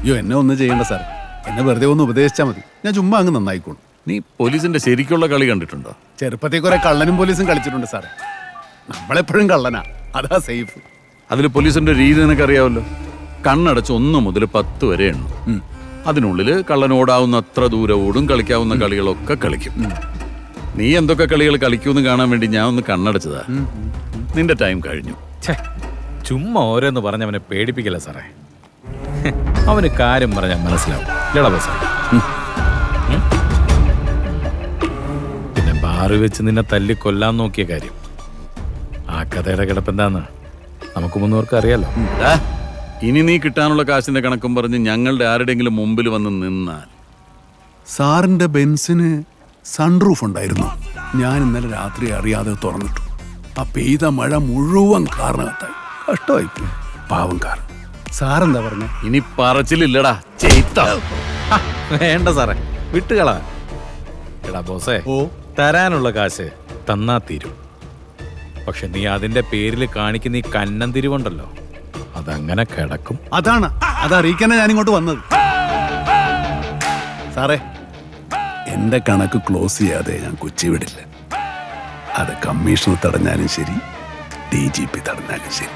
അയ്യോ എന്നെ ഒന്നും ചെയ്യണ്ട സാർ, എന്നെ വെറുതെ ഒന്ന് ഉപദേശിച്ചാൽ മതി, ഞാൻ ചുമ്മാ അങ്ങ് നന്നായിക്കോളും. നീ പോലീസിന്റെ ശരിക്കുള്ള കളി കണ്ടിട്ടുണ്ടോ? ചെറുപ്പത്തിൽ കുറെ കള്ളനും പോലീസും കളിച്ചിട്ടുണ്ട് സാറേ. നമ്മളെപ്പോഴും കള്ളനാ, അതാ സേഫ്. അതിൽ പോലീസിന്റെ രീതി നിനക്കറിയാവല്ലോ. കണ്ണടച്ച് 1 മുതൽ 10 വരെ എണ്ണും. അതിനുള്ളിൽ കള്ളൻ ഓടാവുന്ന അത്ര ദൂരം ഓടും, കളിക്കാവുന്ന കളികളൊക്കെ കളിക്കും. നീ എന്തൊക്കെ കളികൾ കളിക്കൂന്ന് കാണാൻ വേണ്ടി ഞാൻ ഒന്ന് കണ്ണടച്ചതാ. നിന്റെ ടൈം കഴിഞ്ഞു. ചുമ്മാ ഓരോന്ന് പറഞ്ഞ് അവനെ പേടിപ്പിക്കല സാറേ. അവന് കാര്യം പറഞ്ഞാൽ മനസ്സിലാവും. ഇല്ലടാ ബസ്. പിന്നെ ബാറ് വെച്ച് നിന്നെ തല്ലി കൊല്ലാൻ നോക്കിയ കാര്യം, ആ കഥയുടെ കിടപ്പെന്താന്ന് നമുക്ക് മുന്നോർക്ക് അറിയാലോ. ഇനി നീ കിട്ടാനുള്ള കാശിന്റെ കണക്കും പറഞ്ഞ് ഞങ്ങളുടെ ആരുടെങ്കിലും മുമ്പിൽ വന്ന് നിന്നാൽ. സാറിന്റെ ബെൻസിന് സൺറൂഫ് ഉണ്ടായിരുന്നു. ഞാൻ ഇന്നലെ രാത്രി അറിയാതെ തുറന്നിട്ടു. ആ പെയ്ത മഴ മുഴുവൻ കാറിനകത്തായി. കഷ്ടമായിപ്പോയി, പാവം കാർ. സാറെന്താ പറഞ്ഞ? ഇനി പറച്ചിലില്ലടാ, ചെയ്ത്ത. വേണ്ട സാറേ, വിട്ടുകളാ. എടാ ബോസേ, തരാനുള്ള കാശ് തന്നാ തീരും. പക്ഷെ നീ അതിന്റെ പേരിൽ കാണിക്കുന്ന ഈ കന്നം തിരിവുണ്ടല്ലോ, അതങ്ങനെ കിടക്കും. അതറിയിക്കാനാ ഞാനിങ്ങോട്ട് വന്നത്. സാറേ, എന്റെ കണക്ക് ക്ലോസ് ചെയ്യാതെ ഞാൻ കൊച്ചി വിടില്ല. അത് കമ്മീഷണർ തടഞ്ഞാലും ശരി, DGP തടഞ്ഞാലും ശരി.